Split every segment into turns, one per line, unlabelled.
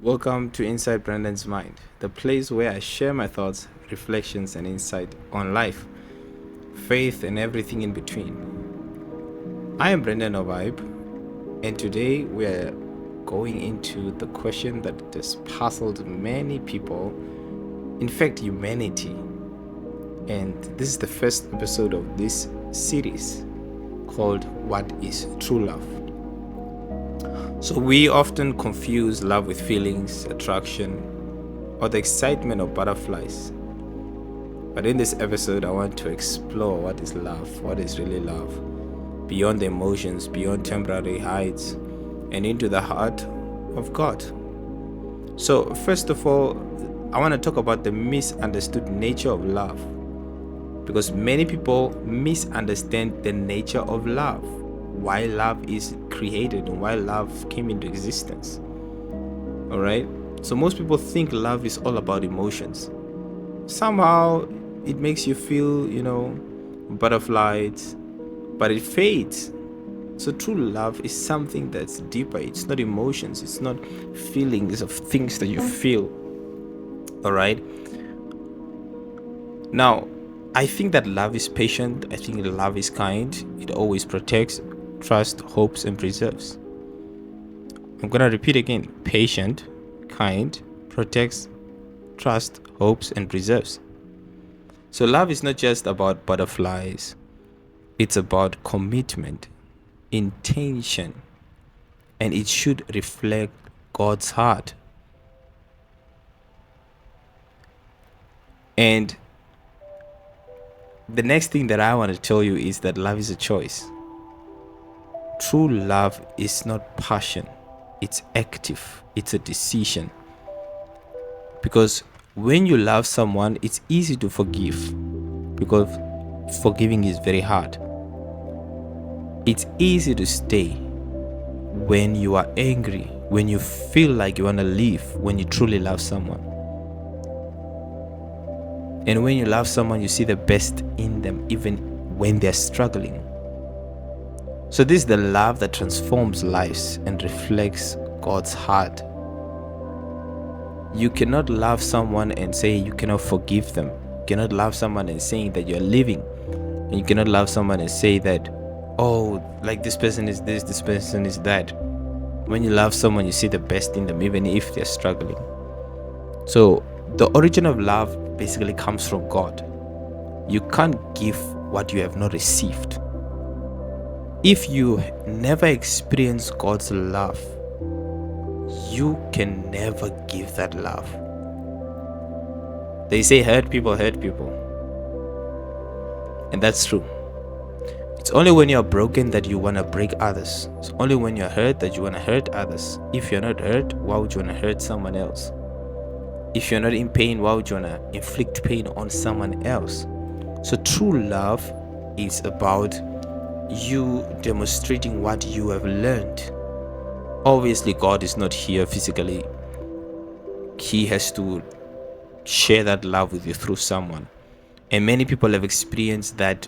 Welcome to Inside Brandon's Mind, the place where I share my thoughts, reflections, and insight on life, faith, and everything in between. I am Brandon Howaeb, and today we are going into the question that has puzzled many people, in fact, humanity. And this is the first episode of this series called What is True Love? So we often confuse love with feelings, attraction, or the excitement of butterflies. But in this episode, I want to explore what is love, what is really love, beyond the emotions, beyond temporary highs, and into the heart of God. So first of all, I want to talk about the misunderstood nature of love, because many people misunderstand the nature of love, why love is created and why love came into existence. All right, so most people think love is all about emotions. Somehow it makes you feel, butterflies, but it fades. So true love is something that's deeper. It's not emotions, it's not feelings of things that you feel. All right, now I think that love is patient. I think love is kind. It always protects, trusts, hopes, and preserves. I'm gonna repeat again: patient, kind, protects, trusts, hopes, and preserves. So love is not just about butterflies. It's about commitment, intention, and it should reflect God's heart. And the next thing that I want to tell you is that love is a choice. True love is not passion, it's active, it's a decision. Because when you love someone, it's easy to forgive, because forgiving is very hard. It's easy to stay when you are angry, when you feel like you want to leave, when you truly love someone. And when you love someone, you see the best in them, even when they're struggling. So this is the love that transforms lives and reflects God's heart. You cannot love someone and say you cannot forgive them. You cannot love someone and saying that you're leaving. And you cannot love someone and say that, oh, like this person is this person is that. When you love someone, you see the best in them, even if they're struggling. So the origin of love basically comes from God. You can't give what you have not received. If you never experience God's love, you can never give that love. They say hurt people. And that's true. It's only when you're broken that you want to break others. It's only when you're hurt that you want to hurt others. If you're not hurt, why would you want to hurt someone else? If you're not in pain, why would you want to inflict pain on someone else? So true love is about you demonstrating what you have learned. Obviously, God is not here physically. He has to share that love with you through someone. And many people have experienced that,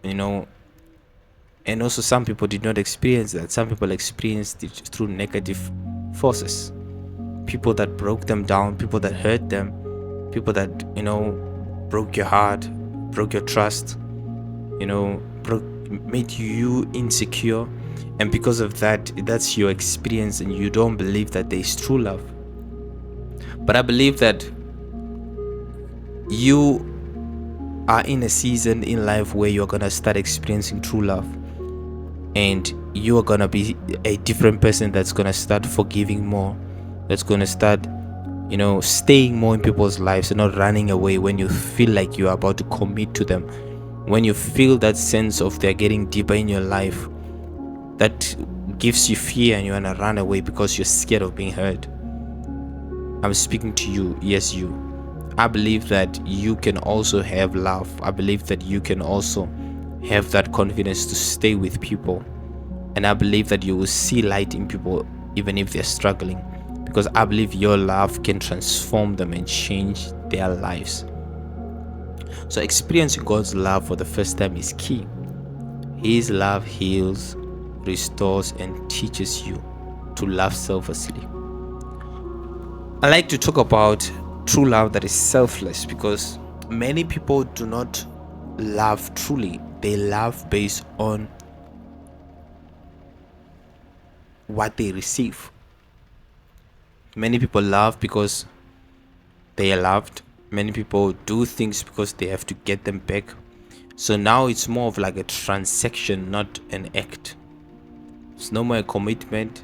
and also some people did not experience that. Some people experienced it through negative forces. People that broke them down, people that hurt them, people that, broke your heart, broke your trust, made you insecure. And because of that, that's your experience, and you don't believe that there is true love. But I believe that you are in a season in life where you're going to start experiencing true love. And you are going to be a different person that's going to start forgiving more. That's going to start, staying more in people's lives and not running away when you feel like you are about to commit to them. When you feel that sense of they're getting deeper in your life, that gives you fear and you want to run away because you're scared of being hurt. I'm speaking to you, yes, you. I believe that you can also have love. I believe that you can also have that confidence to stay with people. And I believe that you will see light in people even if they're struggling, because I believe your love can transform them and change their lives. So experiencing God's love for the first time is key. His love heals, restores, and teaches you to love selflessly. I like to talk about true love that is selfless, because many people do not love truly. They love based on what they receive. Many people love because they are loved. Many people do things because they have to get them back. So now it's more of like a transaction, not an act. It's no more a commitment.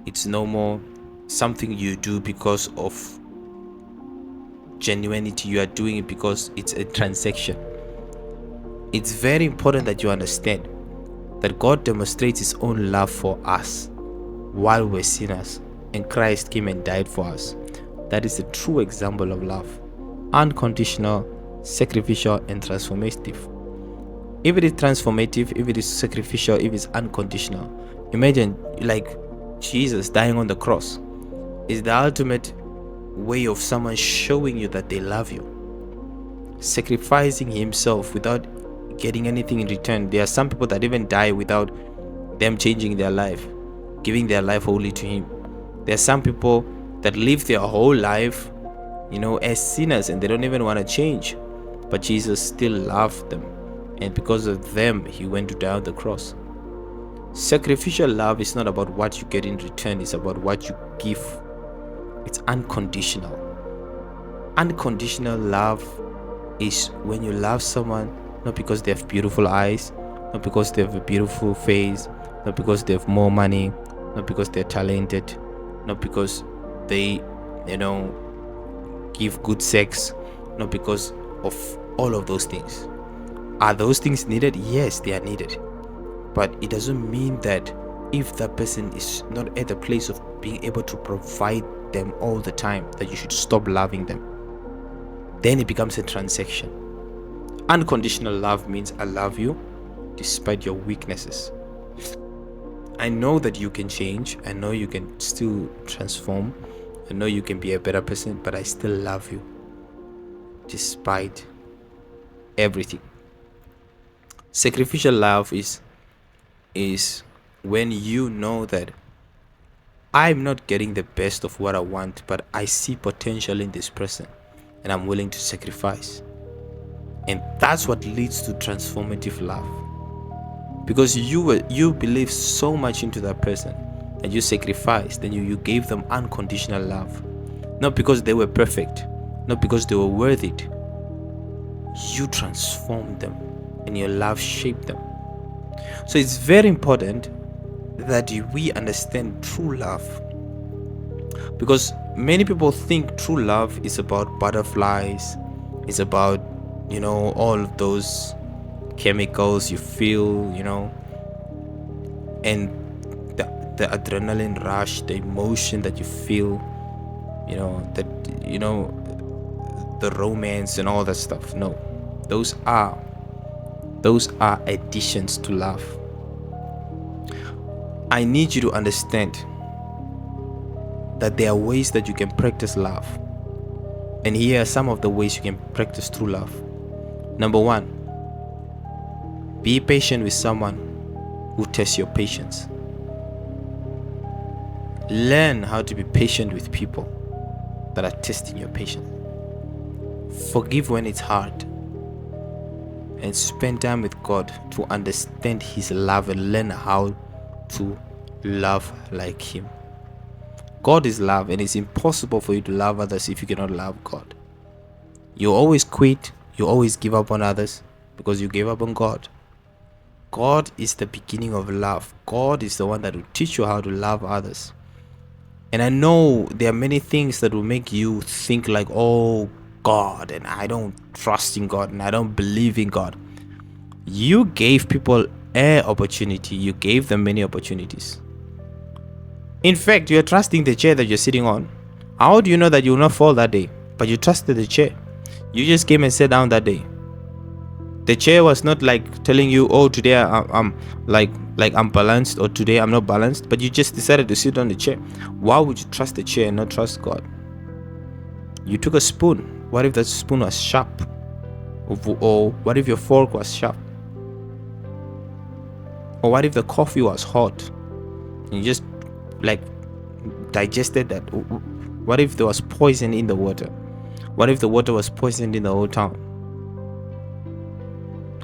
It's no more something you do because of genuinity. You are doing it because it's a transaction. It's very important that you understand that God demonstrates his own love for us while we're sinners, and Christ came and died for us. That is a true example of love. Unconditional, sacrificial, and transformative. If it is transformative, if it is sacrificial, if it's unconditional, imagine like Jesus dying on the cross is the ultimate way of someone showing you that they love you, sacrificing himself without getting anything in return. There are some people that even die without them changing their life, giving their life wholly to him. There are some people that live their whole life, as sinners, and they don't even want to change, but Jesus still loved them, and because of them he went to die on the cross. Sacrificial love is not about what you get in return, it's about what you give. It's unconditional. Unconditional love is when you love someone not because they have beautiful eyes, not because they have a beautiful face, not because they have more money, not because they're talented, not because they give good sex, not because of all of those things. Are those things needed? Yes, they are needed, but it doesn't mean that if that person is not at the place of being able to provide them all the time, that you should stop loving them. Then it becomes a transaction. Unconditional love means I love you despite your weaknesses. I know that you can change. I know you can still transform. I know you can be a better person, but I still love you despite everything. Sacrificial love is when you know that I'm not getting the best of what I want, but I see potential in this person and I'm willing to sacrifice. And that's what leads to transformative love, because you believe so much into that person and you sacrificed, and you gave them unconditional love, not because they were perfect, not because they were worth it. You transformed them and your love shaped them. So it's very important that we understand true love, because many people think true love is about butterflies, it's about all of those chemicals you feel, and the adrenaline rush, the emotion that you feel, the romance and all that stuff. No, those are additions to love. I need you to understand that there are ways that you can practice love, and here are some of the ways you can practice true love. Number one, be patient with someone who tests your patience. Learn how to be patient with people that are testing your patience. Forgive when it's hard, and spend time with God to understand his love and learn how to love like him. God is love, and it's impossible for you to love others if you cannot love God. You always quit, you always give up on others because you gave up on God. God is the beginning of love. God is the one that will teach you how to love others. And I know there are many things that will make you think like, oh God, and I don't trust in God, and I don't believe in God. You gave people an opportunity. You gave them many opportunities. In fact, you're trusting the chair that you're sitting on. How do you know that you will not fall that day? But you trusted the chair. You just came and sat down that day. The chair was not like telling you, oh, today I'm I'm balanced, or today I'm not balanced, but you just decided to sit on the chair. Why would you trust the chair and not trust God? You took a spoon. What if that spoon was sharp? Or what if your fork was sharp? Or what if the coffee was hot and you just digested that? What if there was poison in the water? What if the water was poisoned in the whole town?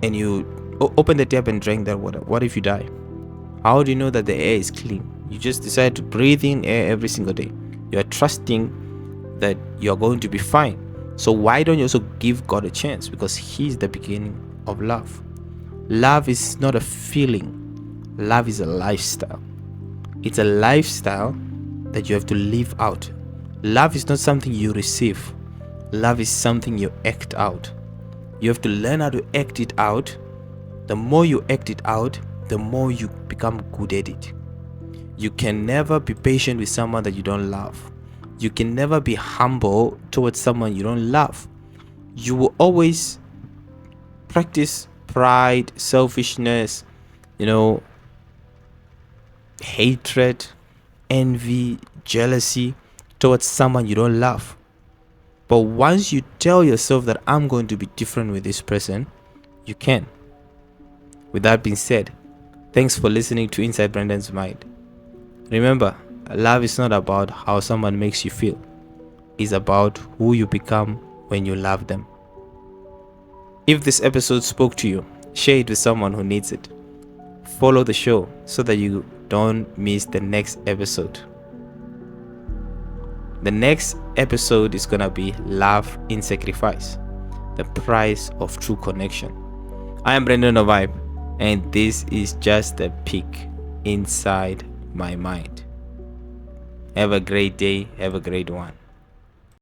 And you open the tap and drink that water. What if you die? How do you know that the air is clean? You just decide to breathe in air every single day. You are trusting that you're going to be fine. So why don't you also give God a chance? Because He's the beginning of love. Love is not a feeling. Love is a lifestyle. It's a lifestyle that you have to live out. Love is not something you receive. Love is something you act out. You have to learn how to act it out. The more you act it out, the more you become good at it. You can never be patient with someone that you don't love. You can never be humble towards someone you don't love. You will always practice pride, selfishness, hatred, envy, jealousy towards someone you don't love. But once you tell yourself that I'm going to be different with this person, you can. With that being said, thanks for listening to Inside Brandon's Mind. Remember, love is not about how someone makes you feel. It's about who you become when you love them. If this episode spoke to you, share it with someone who needs it. Follow the show so that you don't miss the next episode. The next episode is gonna be Love in Sacrifice, the price of true connection. I am Brandon Howaeb, and this is just a peek inside my mind. Have a great day. Have a great one.